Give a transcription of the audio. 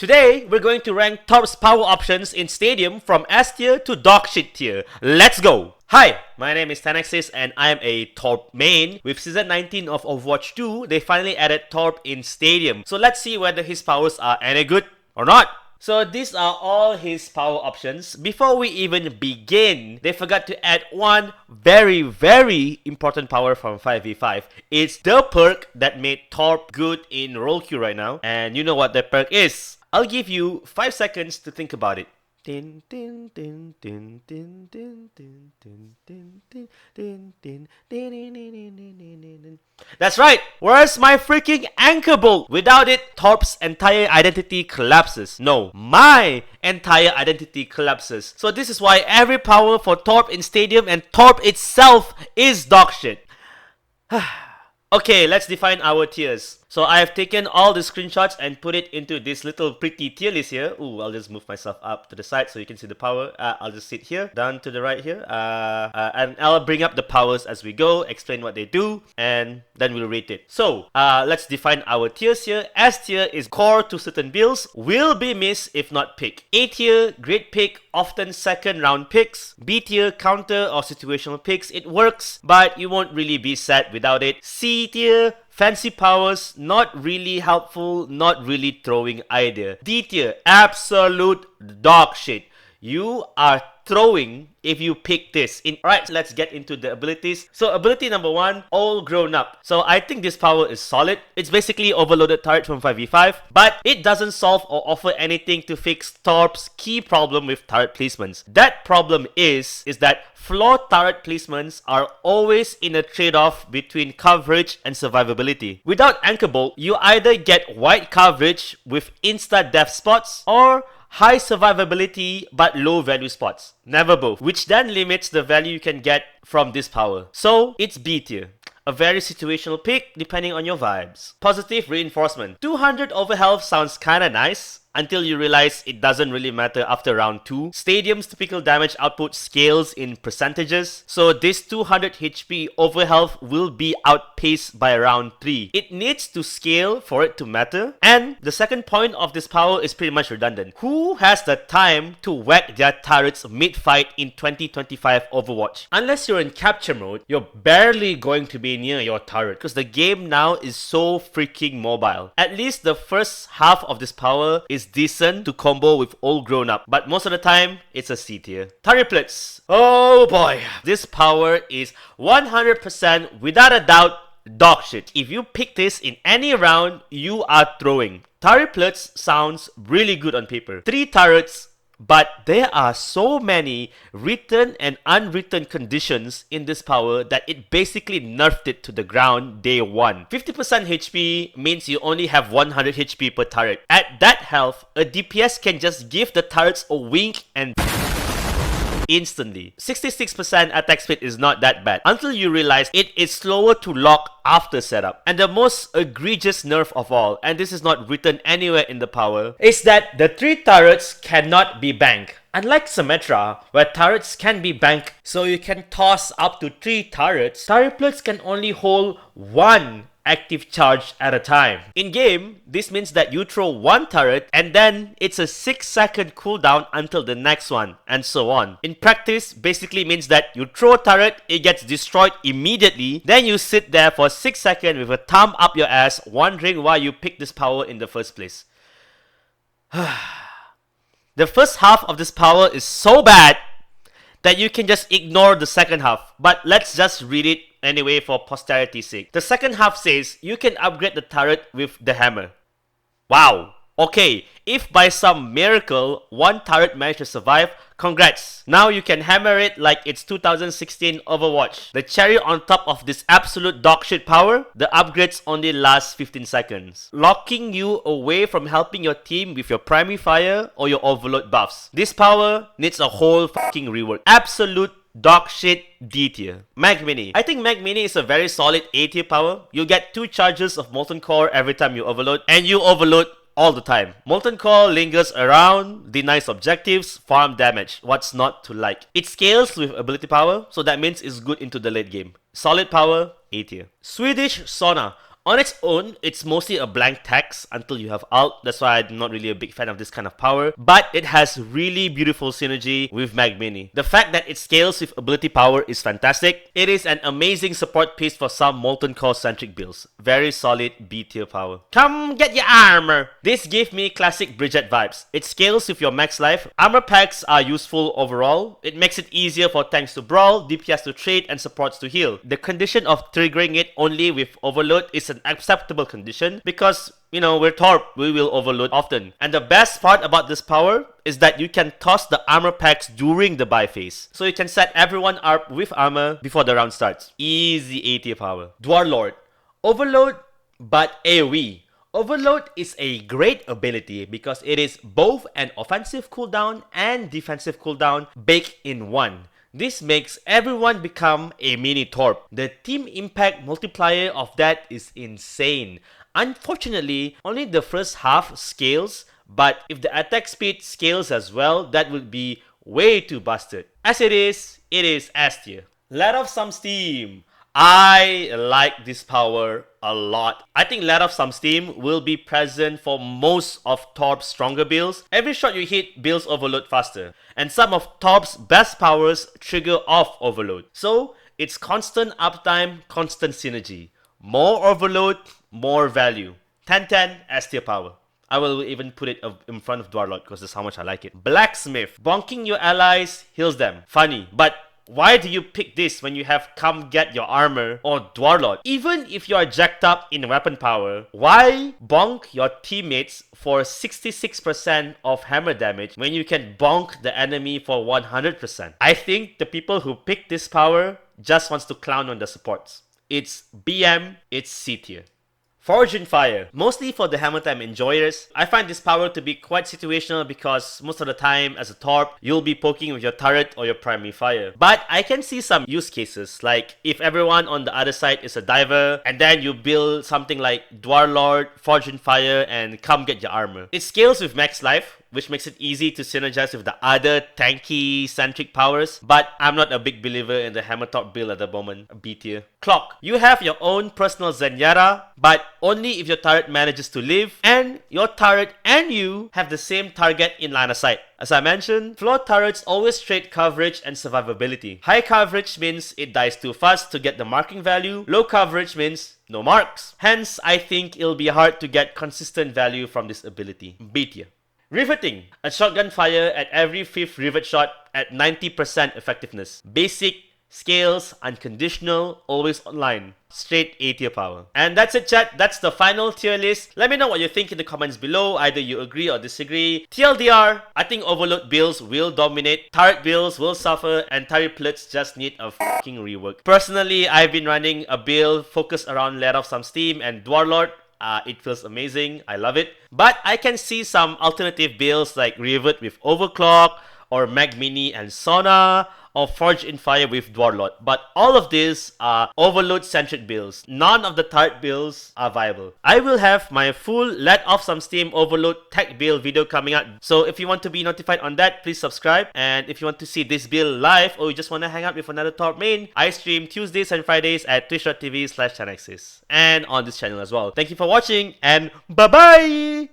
Today, we're going to rank Torb's power options in Stadium from S tier to dogshit tier. Let's go! Hi, my name is TENAXIS and I am a Torb main. With Season 19 of Overwatch 2, they finally added Torb in Stadium. So let's see whether his powers are any good or not. So these are all his power options. Before we even begin, they forgot to add one very important power from 5v5. It's the perk that made Torb good in role queue right now. And you know what that perk is. I'll give you 5 seconds to think about it. That's right! Where's my freaking anchor bolt? Without it, Torb's entire identity collapses. No, my entire identity collapses. So this is why every power for Torb in Stadium and Torb itself is dogshit. Okay, let's define our tiers. So I have taken all the screenshots and put it into this little pretty tier list here. Ooh, I'll just move myself up to the side so you can see the power. I'll just sit here, down to the right here. And I'll bring up the powers as we go, explain what they do, and then we'll rate it. So, let's define our tiers here. S tier is core to certain builds, will be missed if not pick. A tier, great pick, often second round picks. B tier, counter or situational picks. It works, but you won't really be sad without it. C tier, fancy powers, not really helpful, not really throwing either. D tier, absolute dog shit. You are throwing if you pick this. Alright, let's get into the abilities. So ability number 1, all grown up. So I think this power is solid. It's basically overloaded turret from 5v5, but it doesn't solve or offer anything to fix Torb's key problem with turret placements. That problem is that flawed turret placements are always in a trade-off between coverage and survivability. Without Anchor Bolt, you either get wide coverage with insta-death spots or high survivability but low value spots. Never both, which then limits the value you can get from this power. So it's B tier. A very situational pick depending on your vibes. Positive reinforcement. 200 overhealth sounds kinda nice until you realize it doesn't really matter after round 2. Stadium's typical damage output scales in percentages, so this 200 HP overhealth will be outpaced by round 3. It needs to scale for it to matter, and the second point of this power is pretty much redundant. Who has the time to whack their turrets mid-fight in 2025 Overwatch? Unless you're in capture mode, you're barely going to be near your turret because the game now is so freaking mobile. At least the first half of this power is decent to combo with all grown up, but most of the time it's a C tier. Turriplets. Oh boy, this power is 100% without a doubt dog shit. If you pick this in any round, you are throwing. Turriplets sounds really good on paper. 3 turrets, but there are so many written and unwritten conditions in this power that it basically nerfed it to the ground day 1. 50% HP means you only have 100 HP per turret. At that health, a DPS can just give the turrets a wink and instantly. 66% attack speed is not that bad until you realize it is slower to lock after setup. And the most egregious nerf of all, and this is not written anywhere in the power, is that the 3 turrets cannot be banked. Unlike Symmetra, where turrets can be banked so you can toss up to 3 turrets, Turriplets can only hold 1 active charge at a time. In game, this means that you throw 1 turret and then it's a 6-second cooldown until the next one, and so on. In practice, basically means that you throw a turret, it gets destroyed immediately, then you sit there for 6 seconds with a thumb up your ass wondering why you picked this power in the first place. The first half of this power is so bad that you can just ignore the second half, but let's just read it anyway for posterity's sake. The second half says you can upgrade the turret with the hammer. Wow. Okay, if by some miracle 1 turret managed to survive, congrats. Now you can hammer it like it's 2016 Overwatch. The cherry on top of this absolute dogshit power, the upgrades only last 15 seconds, locking you away from helping your team with your primary fire or your overload buffs. This power needs a whole fucking rework. Absolute dog shit D tier. Magmini. I think Magmini is a very solid A tier power. You get 2 charges of Molten Core every time you overload, and you overload all the time. Molten Core lingers around, denies objectives, farm damage. What's not to like? It scales with ability power, so that means it's good into the late game. Solid power, A tier. Swedish Sauna. On its own, it's mostly a blank text until you have ult. That's why I'm not really a big fan of this kind of power. But it has really beautiful synergy with Magmini. The fact that it scales with ability power is fantastic. It is an amazing support piece for some Molten Core centric builds. Very solid B tier power. Come get your armor! This gave me classic Bridget vibes. It scales with your max life. Armor packs are useful overall. It makes it easier for tanks to brawl, DPS to trade, and supports to heal. The condition of triggering it only with overload is an acceptable condition because, you know, we're Torb, we will overload often. And the best part about this power is that you can toss the armor packs during the buy phase. So you can set everyone up with armor before the round starts. Easy A tier power. Dwarlord. Overload, but AoE. Overload is a great ability because it is both an offensive cooldown and defensive cooldown baked in one. This makes everyone become a mini Torb. The team impact multiplier of that is insane. Unfortunately, only the first half scales, but if the attack speed scales as well, that would be way too busted. As it is S tier. Let off some steam. I like this power a lot. I think let off some steam will be present for most of Torb's stronger builds. Every shot you hit builds overload faster. And some of Torb's best powers trigger off overload. So it's constant uptime, constant synergy. More overload, more value. 10-10 S tier power. I will even put it in front of Dwarlord because that's how much I like it. Blacksmith. Bonking your allies heals them. Funny, but why do you pick this when you have Come Get Your Armor or Dwarlord? Even if you are jacked up in weapon power, why bonk your teammates for 66% of hammer damage when you can bonk the enemy for 100%? I think the people who pick this power just wants to clown on the supports. It's BM, it's C tier. Forge in Fire. Mostly for the hammer time enjoyers, I find this power to be quite situational because most of the time as a Torb, you'll be poking with your turret or your primary fire. But I can see some use cases, like if everyone on the other side is a diver, and then you build something like Dwarlord, Forge in Fire, and Come Get Your Armor. It scales with max life, which makes it easy to synergize with the other tanky-centric powers, but I'm not a big believer in the Hammer Top build at the moment, B tier. Clock. You have your own personal Zenyatta, but only if your turret manages to live, and your turret and you have the same target in line of sight. As I mentioned, floor turrets always trade coverage and survivability. High coverage means it dies too fast to get the marking value, low coverage means no marks. Hence, I think it'll be hard to get consistent value from this ability. B tier. Riveting. A shotgun fire at every 5th rivet shot at 90% effectiveness. Basic, scales, unconditional, always online. Straight A tier power. And that's it, chat. That's the final tier list. Let me know what you think in the comments below. Either you agree or disagree. TLDR, I think overload builds will dominate. Turret builds will suffer. And Turriplets just need a fucking rework. Personally, I've been running a build focused around Let Off Some Steam and Dwarlord. It feels amazing. I love it. But I can see some alternative builds like Rivet with Overclock, or Magmini and Sauna, or Forge in Fire with Dwarlord. But all of these are overload-centric builds. None of the turret builds are viable. I will have my full Let Off Some Steam overload tech build video coming out. So if you want to be notified on that, please subscribe. And if you want to see this build live, or you just want to hang out with another Torb main, I stream Tuesdays and Fridays at twitch.tv/TENAXIS. And on this channel as well. Thank you for watching, and bye-bye!